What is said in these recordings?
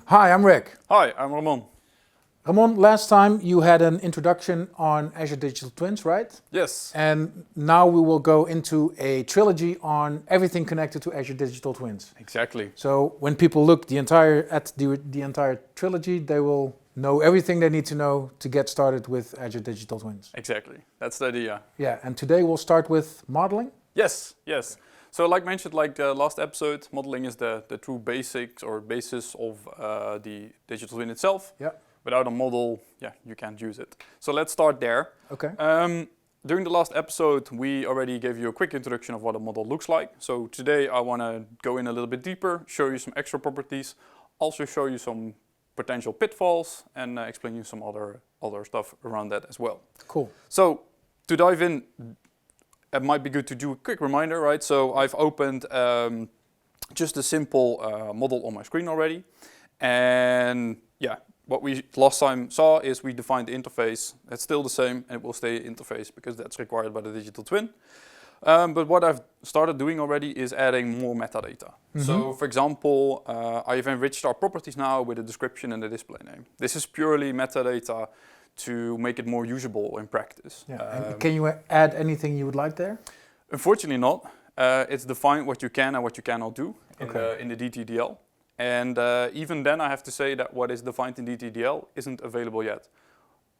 Hi, I'm Rick. Hi, I'm Ramon. Ramon, last time you had an introduction on Azure Digital Twins, right? Yes. And now we will go into a trilogy on everything connected to Azure Digital Twins. Exactly. So when people look at the entire trilogy, they will know everything they need to know to get started with Azure Digital Twins. Exactly. That's the idea. Yeah, and today we'll start with modeling. Yes. So like mentioned, like the last episode, modeling is the true basics or basis of the digital twin itself. Yeah. Without a model, you can't use it. So let's start there. Okay. During the last episode, we already gave you a quick introduction of what a model looks like. So today I want to go in a little bit deeper, show you some extra properties, also show you some potential pitfalls, and explain you some other stuff around that as well. Cool. So to dive in, it might be good to do a quick reminder, right? So I've opened just a simple model on my screen already. And what we last time saw is we defined the interface. It's still the same, and it will stay interface because that's required by the digital twin. But what I've started doing already is adding more metadata. Mm-hmm. So for example, I've enriched our properties now with a description and a display name. This is purely metadata to make it more usable in practice. Yeah. And can you add anything you would like there? Unfortunately not. It's defined what you can and what you cannot do in the DTDL. And even then I have to say that what is defined in DTDL isn't available yet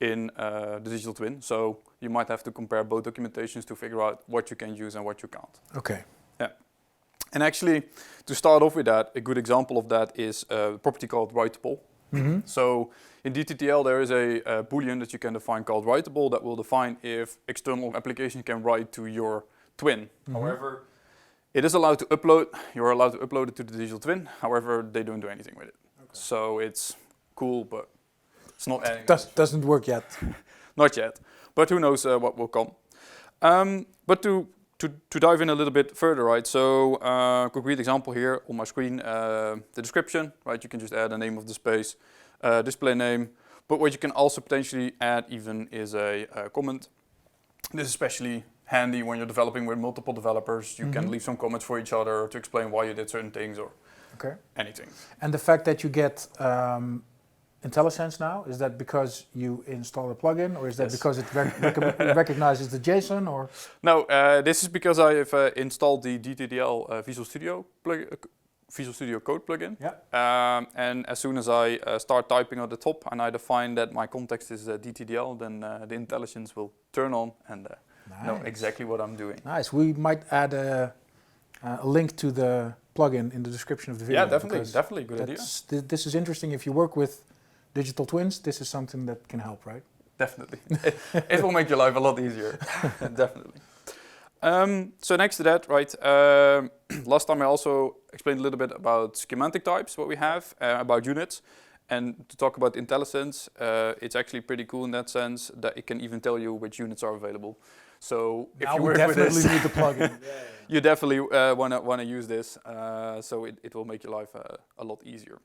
in the digital twin. So you might have to compare both documentations to figure out what you can use and what you can't. Okay. Yeah. And actually, to start off with that, a good example of that is a property called writable. Mm-hmm. So in DTTL, there is a Boolean that you can define called writable that will define if external application can write to your twin. Mm-hmm. However, it is allowed to upload. You're allowed to upload it to the digital twin. However, they don't do anything with it. Okay. So it's cool, but it's not adding. Doesn't work yet. Not yet. But who knows what will come. But to dive in a little bit further, right? So concrete example here on my screen, the description, right? You can just add the name of the space, display name. But what you can also potentially add even is a comment. This is especially handy when you're developing with multiple developers. You can leave some comments for each other to explain why you did certain things or anything. And the fact that you get Intellisense now, is that because you install a plugin, or is that because it recognizes the JSON? Or no, this is because I have installed the DTDL Visual Studio Code plugin. Yeah. And as soon as I start typing at the top and I define that my context is DTDL, then the Intellisense will turn on and know exactly what I'm doing. Nice. We might add a link to the plugin in the description of the video. Yeah, definitely. Good idea. This is interesting. If you work with digital twins, this is something that can help, right? Definitely. It will make your life a lot easier. Definitely. So next to that, right, last time I also explained a little bit about schematic types, what we have, about units. And to talk about Intellisense, it's actually pretty cool in that sense that it can even tell you which units are available. So if you work with this, need the plugin. You definitely want to use this. So it will make your life a lot easier.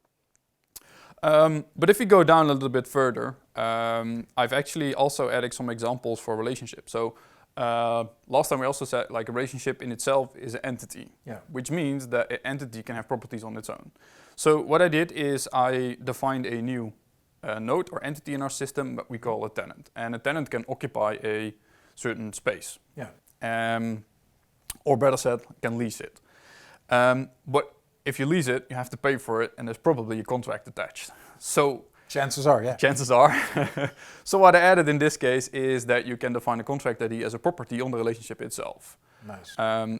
But if we go down a little bit further, I've actually also added some examples for relationships. So last time we also said like a relationship in itself is an entity, which means that an entity can have properties on its own. So what I did is I defined a new node or entity in our system that we call a tenant. And a tenant can occupy a certain space. Yeah. Or better said, can lease it. But if you lease it, you have to pay for it, and there's probably a contract attached. So chances are, yeah. Chances are. So what I added in this case is that you can define a contract ID as a property on the relationship itself. Nice.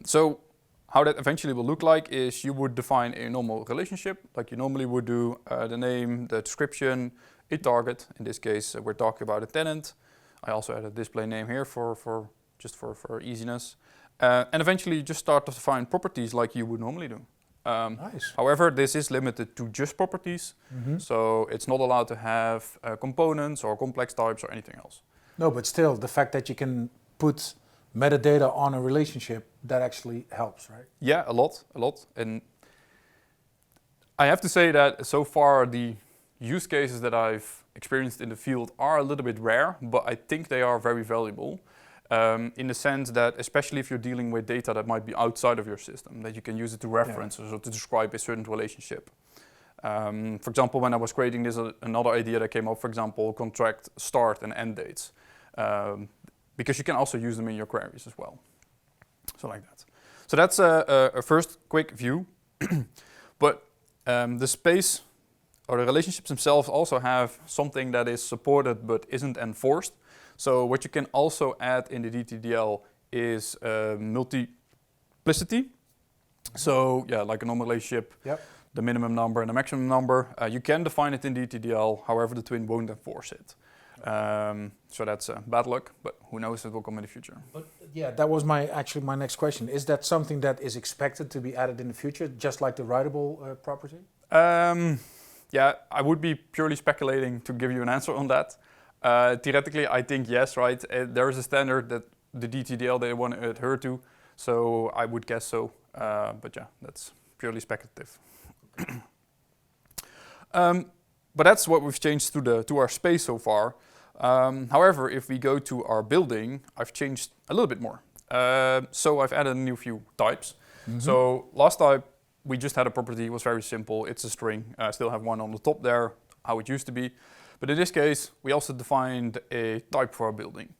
So how that eventually will look like is you would define a normal relationship, like you normally would do, the name, the description, a target. In this case, we're talking about a tenant. I also added a display name here for easiness. And eventually you just start to define properties like you would normally do. Nice. However, this is limited to just properties, so it's not allowed to have components or complex types or anything else. No, but still, the fact that you can put metadata on a relationship, that actually helps, right? Yeah, a lot. And I have to say that so far the use cases that I've experienced in the field are a little bit rare, but I think they are very valuable. In the sense that, especially if you're dealing with data that might be outside of your system, that you can use it to reference or to describe a certain relationship. For example, when I was creating this, another idea that came up, for example, contract start and end dates. Because you can also use them in your queries as well. So like that. So that's a first quick view. But the space or the relationships themselves also have something that is supported but isn't enforced. So what you can also add in the DTDL is multiplicity. So yeah, like a normal relationship, the minimum number and the maximum number. You can define it in DTDL, however the twin won't enforce it. So that's bad luck, but who knows, it will come in the future. But yeah, that was my next question. Is that something that is expected to be added in the future, just like the writable property? Yeah, I would be purely speculating to give you an answer on that. Theoretically, I think yes, right? There is a standard that the DTDL they want to adhere to, so I would guess so. But yeah, that's purely speculative. But that's what we've changed to our space so far. However, if we go to our building, I've changed a little bit more. So I've added a new few types. Mm-hmm. So last time we just had a property, it was very simple. It's a string. I still have one on the top there, how it used to be. But in this case, we also defined a type for our building.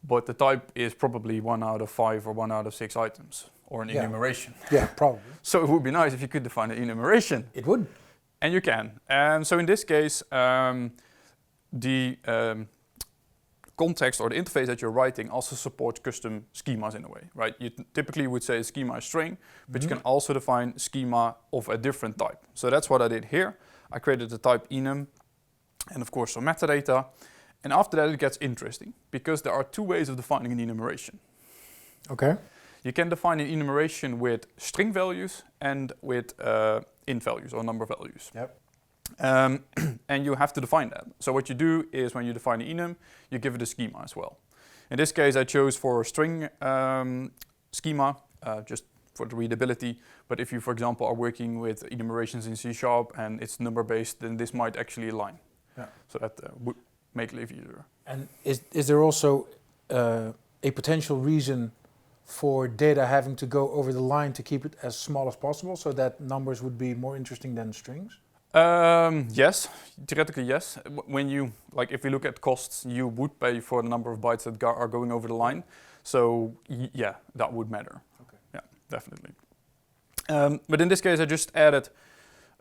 But the type is probably 1 out of 5 or 1 out of 6 items, or an enumeration. Yeah, probably. So it would be nice if you could define an enumeration. It would. And you can. So in this case, the context or the interface that you're writing also supports custom schemas in a way, right? You typically would say a schema is string, but you can also define schema of a different type. So that's what I did here. I created the type enum, and of course some metadata. And after that it gets interesting, because there are 2 ways of defining an enumeration. Okay. You can define an enumeration with string values and with int values or number values. Yep. And you have to define that. So what you do is when you define an enum, you give it a schema as well. In this case, I chose for a string schema, just for the readability. But if you, for example, are working with enumerations in C# and it's number-based, then this might actually align. Yeah. So that would make life easier. And is there also a potential reason for data having to go over the line to keep it as small as possible, so that numbers would be more interesting than strings? Yes, theoretically yes. When you, like if you look at costs, you would pay for the number of bytes that are going over the line. So yeah, that would matter. Okay. Yeah, definitely. But in this case, I just added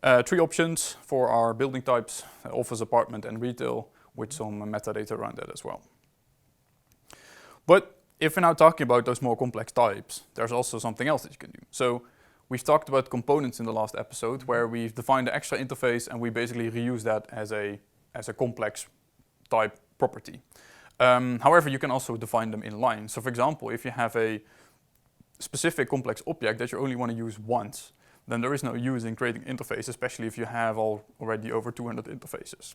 3 options for our building types, office, apartment, and retail, with some metadata around that as well. But if we're now talking about those more complex types, there's also something else that you can do. So we've talked about components in the last episode, where we've defined the extra interface and we basically reuse that as a complex type property. However, you can also define them inline. So for example, if you have a specific complex object that you only want to use once, then there is no use in creating interface, especially if you have already over 200 interfaces.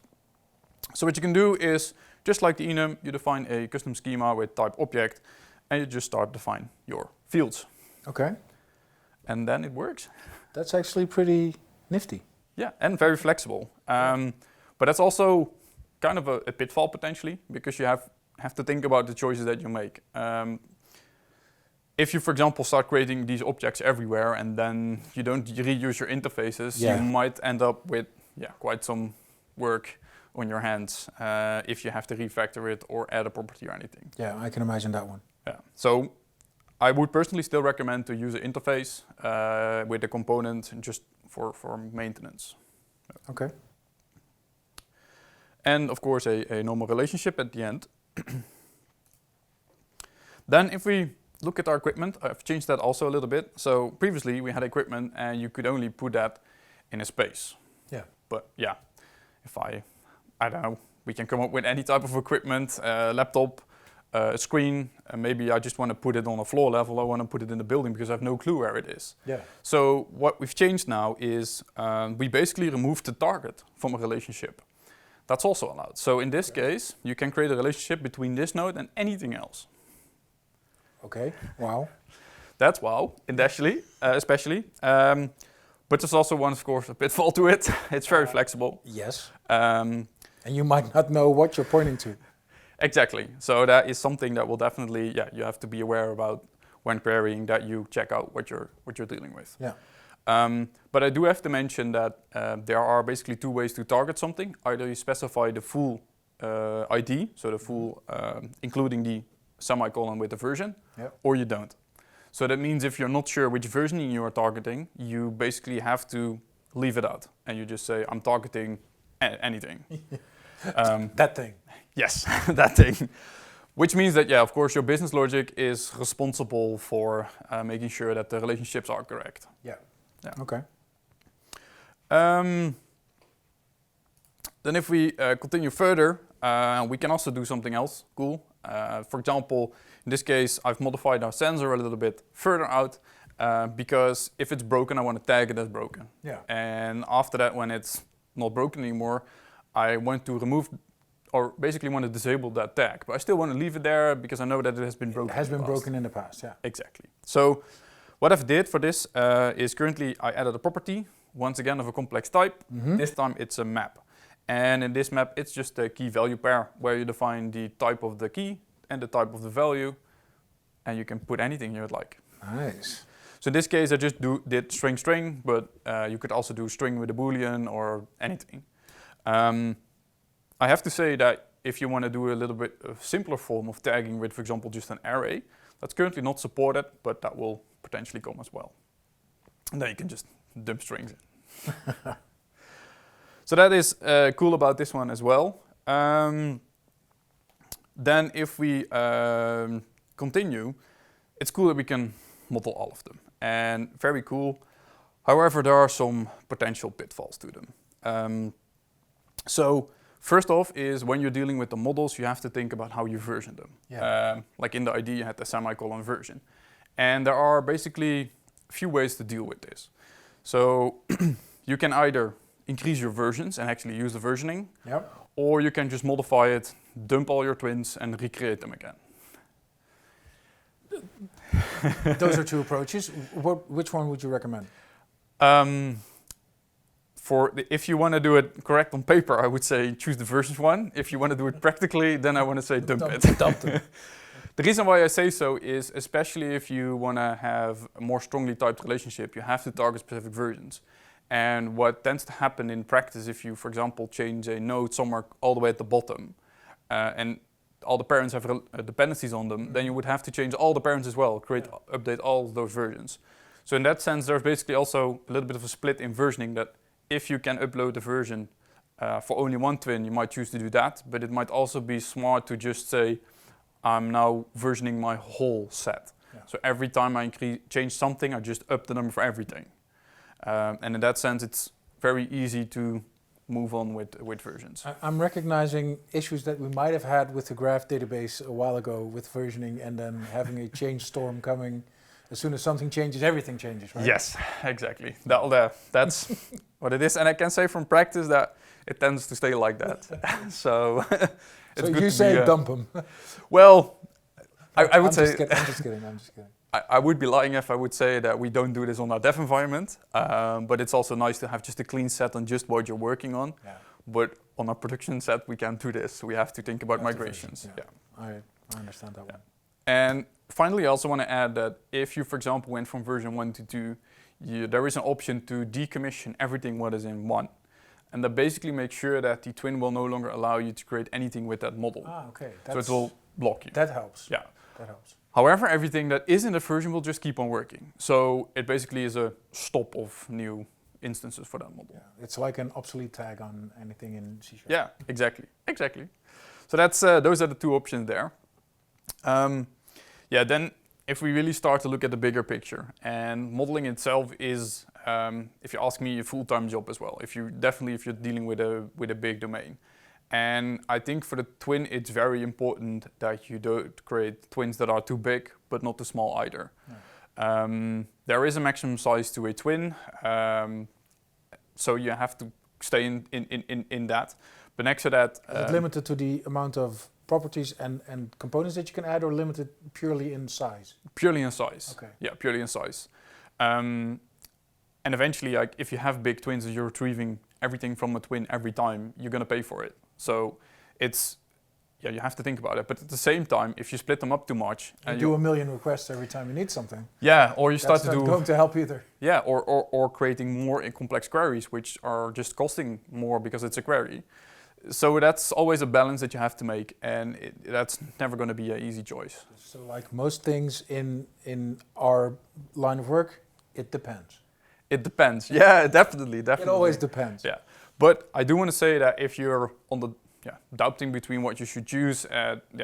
So what you can do is, just like the enum, you define a custom schema with type object, and you just start define your fields. Okay. And then it works. That's actually pretty nifty. Yeah, and very flexible. But that's also kind of a pitfall potentially, because you have to think about the choices that you make. If you, for example, start creating these objects everywhere and then you don't reuse your interfaces, you might end up with quite some work on your hands if you have to refactor it or add a property or anything. Yeah, I can imagine that one. Yeah. So I would personally still recommend to use an interface with a component just for maintenance. Okay. And of course a normal relationship at the end. Then if we look at our equipment, I've changed that also a little bit. So previously we had equipment and you could only put that in a space. Yeah. But yeah, if I don't know, we can come up with any type of equipment, laptop, a screen, and maybe I just want to put it on a floor level, I want to put it in the building because I have no clue where it is. Yeah. So what we've changed now is we basically removed the target from a relationship. That's also allowed. So in this case, you can create a relationship between this node and anything else. Okay, wow. That's wow, especially. But there's also one, of course, a pitfall to it. It's very flexible. Yes. And you might not know what you're pointing to. Exactly. So that is something that will definitely, you have to be aware about when querying, that you check out what you're dealing with. Yeah. But I do have to mention that there are basically two ways to target something. Either you specify the full ID, so the full, including the semicolon with the version, or you don't. So that means if you're not sure which versioning you are targeting, you basically have to leave it out. And you just say, I'm targeting anything. That thing. Yes, that thing. Which means that, yeah, of course, your business logic is responsible for making sure that the relationships are correct. Yeah. Yeah. Okay. Then if we continue further, we can also do something else cool. For example, in this case, I've modified our sensor a little bit further out because if it's broken, I want to tag it as broken. Yeah. And after that, when it's not broken anymore, I want to remove, or basically want to disable that tag. But I still want to leave it there because I know that it has been broken. It has been broken in the past, yeah. Exactly. So what I've did for this is currently I added a property, once again of a complex type. This time it's a map. And in this map, it's just a key value pair where you define the type of the key and the type of the value. And you can put anything you would like. Nice. So in this case, I just did string, but you could also do string with a Boolean or anything. I have to say that if you want to do a little bit of simpler form of tagging with, for example, just an array, that's currently not supported, but that will potentially come as well. And then you can just dump strings in. So that is cool about this one as well. Then if we continue, it's cool that we can model all of them. And very cool. However, there are some potential pitfalls to them. So first off is when you're dealing with the models, you have to think about how you version them. Yeah. Like in the ID, you had the semicolon version. And there are basically a few ways to deal with this. So you can either increase your versions and actually use the versioning, or you can just modify it, dump all your twins, and recreate them again. Those are two approaches. Which one would you recommend? If you want to do it correct on paper, I would say choose the versions one. If you want to do it practically, then I want to say dump it. Dump them. The reason why I say so is especially if you want to have a more strongly typed relationship, you have to target specific versions. And what tends to happen in practice, if you, for example, change a node somewhere all the way at the bottom, and all the parents have dependencies on them, then you would have to change all the parents as well, update all of those versions. So in that sense, there's basically also a little bit of a split in versioning that if you can upload a version for only one twin, you might choose to do that, but it might also be smart to just say, I'm now versioning my whole set. Yeah. So every time I change something, I just up the number for everything. And in that sense, it's very easy to move on with versions. I'm recognizing issues that we might have had with the graph database a while ago with versioning and then having a change storm coming. As soon as something changes, everything changes, right? Yes, exactly. That's what it is. And I can say from practice that it tends to stay like that. So it's good you to say dump them. Well, I would say... I'm just kidding. I would be lying if I would say that we don't do this on our dev environment, but it's also nice to have just a clean set on just what you're working on. Yeah. But on our production set, we can't do this. We have to think about migrations. Yeah. I understand that one. And finally, I also want to add that if you, for example, went from version 1 to 2, there is an option to decommission everything what is in 1. And that basically makes sure that the twin will no longer allow you to create anything with that model. Okay. So it will block you. That helps. Yeah. That helps. However, everything that is in the version will just keep on working. So it basically is a stop of new instances for that model. Yeah, it's like an obsolete tag on anything in C#. Yeah, exactly. So that's those are the two options there. Then if we really start to look at the bigger picture, and modeling itself is, if you ask me, a full-time job as well. If you're dealing with a big domain. And I think for the twin, it's very important that you don't create twins that are too big, but not too small either. Yeah. There is a maximum size to a twin, so you have to stay in that. But next to that... Is it limited to the amount of properties and components that you can add, or limited purely in size? Purely in size. Okay. Yeah, purely in size. And eventually, like, if you have big twins and you're retrieving everything from a twin every time, you're going to pay for it. So it's yeah, you have to think about it. But at the same time, if you split them up too much, You do a million requests every time you need something. yeah, or you start That's to not do going to help either. yeah, or creating more complex queries, which are just costing more because it's a query. So that's always a balance that you have to make, and that's never going to be an easy choice. So like most things in our line of work, it depends. It depends. Yeah, definitely. It always depends. Yeah, but I do want to say that if you're on the doubting between what you should use,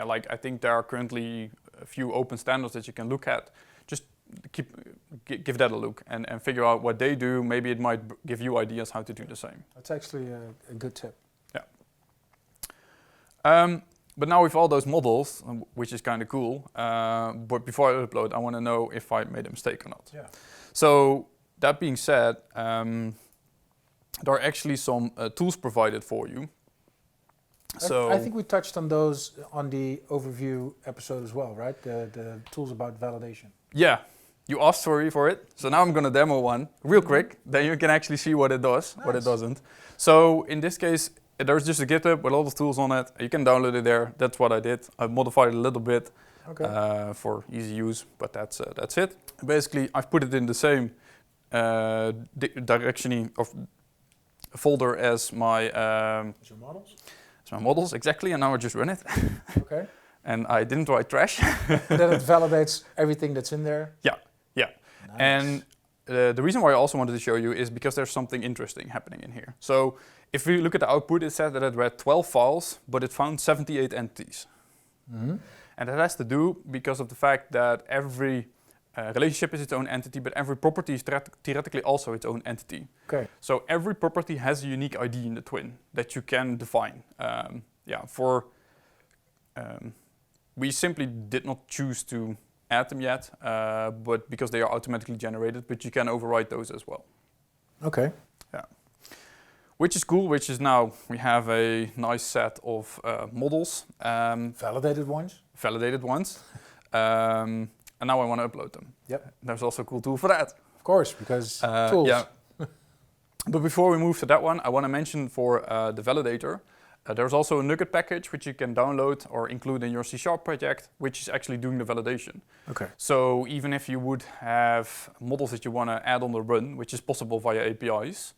like I think there are currently a few open standards that you can look at. Just give that a look and figure out what they do. Maybe it might give you ideas how to do the same. That's actually a good tip. But now with all those models, which is kind of cool, but before I upload, I want to know if I made a mistake or not. Yeah. So that being said, there are actually some tools provided for you. So I think we touched on those on the overview episode as well, right? The tools about validation. Yeah, you asked for it. So now I'm going to demo one real quick. Then you can actually see what it does, what it doesn't. So in this case, there's just a GitHub with all the tools on it. You can download it there. That's what I did. I modified it a little bit for easy use, but that's it. Basically, I've put it in the same direction of folder as my Your models? as my models, exactly. And now I just run it. Okay. And I didn't write trash. Then it validates everything that's in there. Yeah. Nice. And the reason why I also wanted to show you is because there's something interesting happening in here. So if we look at the output, it said that it read 12 files, but it found 78 entities. Mm-hmm. And that has to do because of the fact that every relationship is its own entity, but every property is theoretically also its own entity. Okay. So every property has a unique ID in the twin that you can define. We simply did not choose to add them yet, but because they are automatically generated, but you can override those as well. Okay. Yeah. Which is cool, which is now we have a nice set of models. Validated ones? Validated ones. And now I want to upload them. Yep. There's also a cool tool for that. Of course, because tools. Yeah. But before we move to that one, I want to mention for the validator, there's also a Nugget package which you can download or include in your C# project, which is actually doing the validation. Okay. So even if you would have models that you want to add on the run, which is possible via APIs,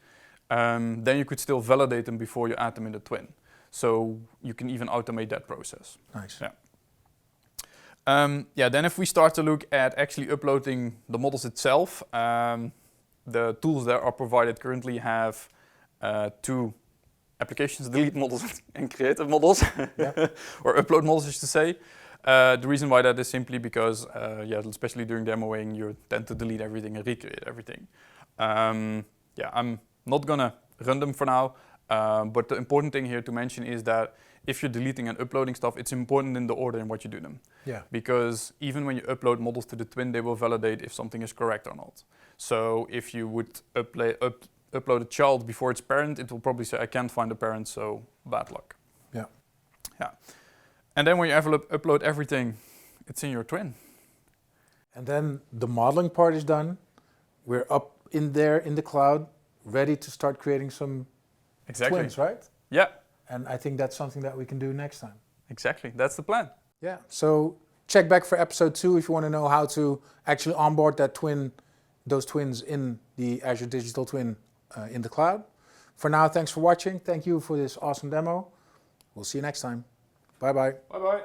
then you could still validate them before you add them in the twin. So you can even automate that process. Nice. Yeah. Then if we start to look at actually uploading the models itself, the tools that are provided currently have two applications: delete models and create models, or upload models, just to say. The reason why that is simply because, especially during demoing, you tend to delete everything and recreate everything. I'm not gonna run them for now, but the important thing here to mention is that if you're deleting and uploading stuff, it's important in the order in what you do them. Yeah. Because even when you upload models to the twin, they will validate if something is correct or not. So if you would upload a child before its parent, it will probably say, I can't find the parent, so bad luck. Yeah. And then when you upload everything, it's in your twin. And then the modeling part is done. We're up in there in the cloud, ready to start creating some twins, right? Yeah. And I think that's something that we can do next time. Exactly. That's the plan. Yeah. So check back for episode 2 if you want to know how to actually onboard those twins in the Azure Digital Twin in the cloud. For now, thanks for watching. Thank you for this awesome demo. We'll see you next time. Bye-bye. Bye-bye.